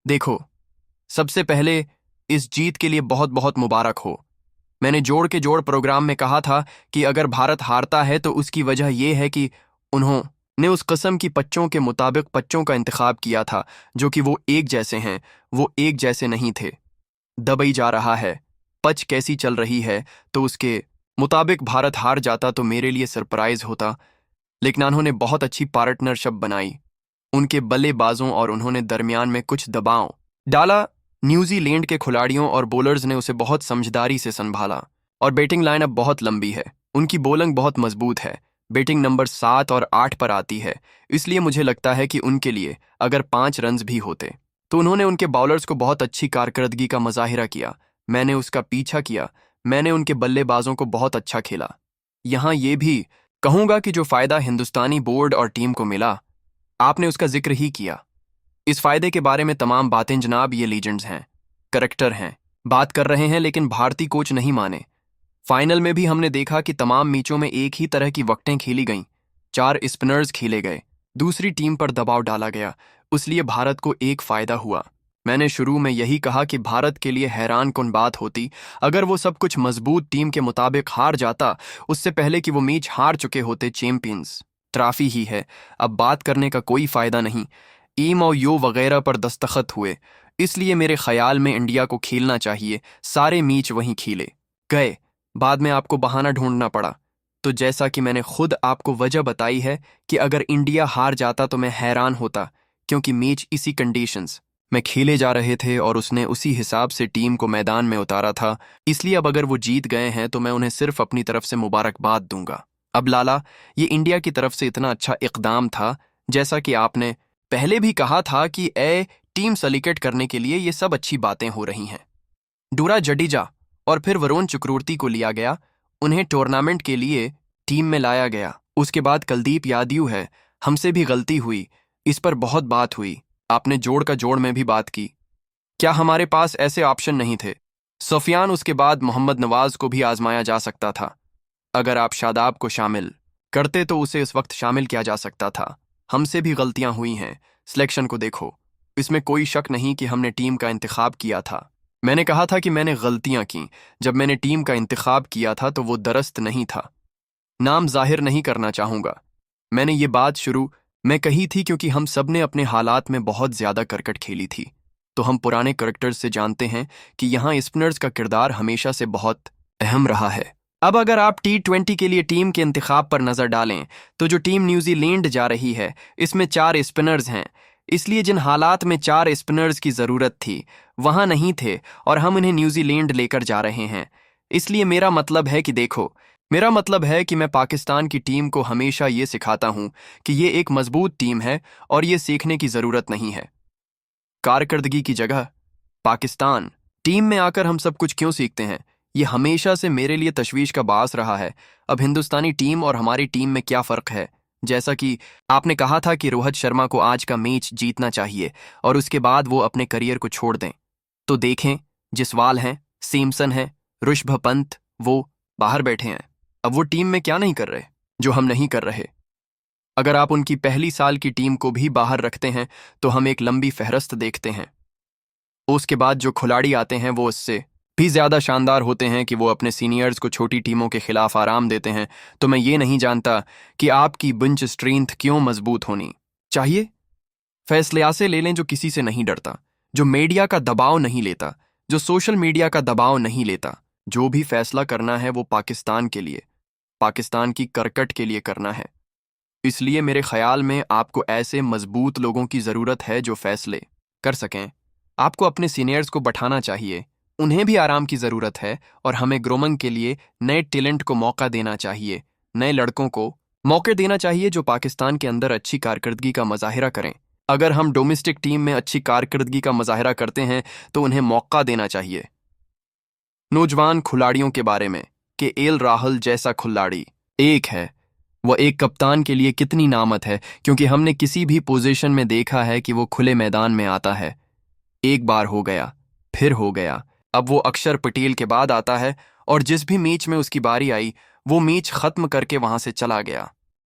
देखो, सबसे पहले इस जीत के लिए बहुत बहुत मुबारक हो। मैंने जोड़ के जोड़ प्रोग्राम में कहा था कि अगर भारत हारता है तो उसकी वजह यह है कि उन्होंने उस कस्म की पच्चों के मुताबिक पच्चों का इंतखाब किया था, जो कि वो एक जैसे हैं, वो एक जैसे नहीं थे। दबई जा रहा है, पच कैसी चल रही है, तो उसके मुताबिक भारत हार जाता तो मेरे लिए सरप्राइज होता। लेकिन उन्होंने बहुत अच्छी पार्टनरशिप बनाई उनके बल्लेबाजों और उन्होंने दरमियान में कुछ दबाव डाला। न्यूजीलैंड के खिलाड़ियों और बॉलर्स ने उसे बहुत समझदारी से संभाला और बैटिंग लाइनअप बहुत लंबी है। उनकी बॉलिंग बहुत मजबूत है। बैटिंग नंबर 7 और 8 पर आती है। इसलिए मुझे लगता है कि उनके लिए अगर 5 रन्स भी होते तो उन्होंने उनके बॉलर्स को बहुत अच्छी कारकर्दगी का मुजाहिरा किया। मैंने उसका पीछा किया। मैंने उनके बल्लेबाजों को बहुत अच्छा खेला। यहाँ ये भी कहूंगा कि जो फायदा हिंदुस्तानी बोर्ड और टीम को मिला, आपने उसका जिक्र ही किया। इस फायदे के बारे में तमाम बातें जनाब, ये लीजेंड्स हैं, करेक्टर हैं, बात कर रहे हैं, लेकिन भारतीय कोच नहीं माने। फाइनल में भी हमने देखा कि तमाम मैचों में एक ही तरह की वक्टें खेली गईं। 4 स्पिनर्स खेले गए, दूसरी टीम पर दबाव डाला गया, इसलिए भारत को एक फायदा हुआ। मैंने शुरू में यही कहा कि भारत के लिए हैरान कुन बात होती अगर वो सब कुछ मजबूत टीम के मुताबिक हार जाता, उससे पहले कि वो मैच हार चुके होते। चैंपियंस ट्रॉफी ही है, अब बात करने का कोई फायदा नहीं। ईम और यो वगैरह पर दस्तखत हुए, इसलिए मेरे ख्याल में इंडिया को खेलना चाहिए। सारे मैच वहीं खेले गए, बाद में आपको बहाना ढूंढना पड़ा। तो जैसा कि मैंने खुद आपको वजह बताई है कि अगर इंडिया हार जाता तो मैं हैरान होता, क्योंकि मैच इसी कंडीशंस में खेले जा रहे थे और उसने उसी हिसाब से टीम को मैदान में उतारा था। इसलिए अब अगर वो जीत गए हैं तो मैं उन्हें सिर्फ अपनी तरफ से मुबारकबाद दूंगा। अब लाला, ये इंडिया की तरफ से इतना अच्छा इकदाम था। जैसा कि आपने पहले भी कहा था कि टीम सेलिब्रेट करने के लिए ये सब अच्छी बातें हो रही हैं। डूरा जडेजा और फिर वरुण चक्रवर्ती को लिया गया, उन्हें टूर्नामेंट के लिए टीम में लाया गया। उसके बाद कुलदीप यादव है, हमसे भी गलती हुई, इस पर बहुत बात हुई। आपने जोड़ का जोड़ में भी बात की। क्या हमारे पास ऐसे ऑप्शन नहीं थे? सुफियान, उसके बाद मोहम्मद नवाज को भी आजमाया जा सकता था। अगर आप शादाब को शामिल करते तो उसे इस वक्त शामिल किया जा सकता था। हमसे भी गलतियां हुई हैं। सिलेक्शन को देखो, इसमें कोई शक नहीं कि हमने टीम का इंतखाब किया था। मैंने कहा था कि मैंने गलतियां की। जब मैंने टीम का इंतखाब किया था तो वो दरस्त नहीं था। नाम जाहिर नहीं करना चाहूंगा। मैंने ये बात शुरू में कही थी क्योंकि हम सब ने अपने हालात में बहुत ज्यादा क्रिकेट खेली थी, तो हम पुराने क्रिकेटर्स से जानते हैं कि यहाँ स्पिनर्स का किरदार हमेशा से बहुत अहम रहा है। अब अगर आप T20 के लिए टीम के इंतखाब पर नजर डालें तो जो टीम न्यूजीलैंड जा रही है, इसमें 4 स्पिनर्स हैं। इसलिए जिन हालात में 4 स्पिनर्स की जरूरत थी वहां नहीं थे और हम उन्हें न्यूजीलैंड लेकर जा रहे हैं। इसलिए मेरा मतलब है कि देखो, मेरा मतलब है कि मैं पाकिस्तान की टीम को हमेशा ये सिखाता हूं कि ये एक मजबूत टीम है और ये सीखने की जरूरत नहीं है। कारकर्दगी की जगह पाकिस्तान टीम में आकर हम सब कुछ क्यों सीखते हैं, ये हमेशा से मेरे लिए तशवीश का बास रहा है। अब हिंदुस्तानी टीम और हमारी टीम में क्या फ़र्क है? जैसा कि आपने कहा था कि रोहित शर्मा को आज का मैच जीतना चाहिए और उसके बाद वो अपने करियर को छोड़ दें, तो देखें, जिसवाल हैं, सिमसन हैं, ऋषभ पंत, वो बाहर बैठे हैं। अब वो टीम में क्या नहीं कर रहे जो हम नहीं कर रहे? अगर आप उनकी पहली साल की टीम को भी बाहर रखते हैं तो हम एक लंबी फहरस्त देखते हैं। उसके बाद जो खिलाड़ी आते हैं वो उससे भी ज्यादा शानदार होते हैं कि वो अपने सीनियर्स को छोटी टीमों के खिलाफ आराम देते हैं। तो मैं ये नहीं जानता कि आपकी बेंच स्ट्रेंथ क्यों मजबूत होनी चाहिए। फैसले ऐसे ले लें जो किसी से नहीं डरता, जो मीडिया का दबाव नहीं लेता, जो सोशल मीडिया का दबाव नहीं लेता। जो भी फैसला करना है वो पाकिस्तान के लिए, पाकिस्तान की करकट के लिए करना है। इसलिए मेरे ख्याल में आपको ऐसे मजबूत लोगों की ज़रूरत है जो फैसले कर सकें। आपको अपने सीनियर्स को बैठाना चाहिए, उन्हें भी आराम की ज़रूरत है और हमें ग्रोमिंग के लिए नए टैलेंट को मौका देना चाहिए, नए लड़कों को मौके देना चाहिए जो पाकिस्तान के अंदर अच्छी कारकर्दगी का मुजाहिरा करें। अगर हम डोमेस्टिक टीम में अच्छी कारकर्दगी का मुजाहिरा करते हैं तो उन्हें मौका देना चाहिए। नौजवान खिलाड़ियों के बारे में कि राहुल जैसा खिलाड़ी एक है, वह एक कप्तान के लिए कितनी नामत है, क्योंकि हमने किसी भी पोजीशन में देखा है कि वो खुले मैदान में आता है। एक बार हो गया, फिर हो गया, अब वो अक्षर पटेल के बाद आता है और जिस भी मैच में उसकी बारी आई वो मैच खत्म करके वहां से चला गया।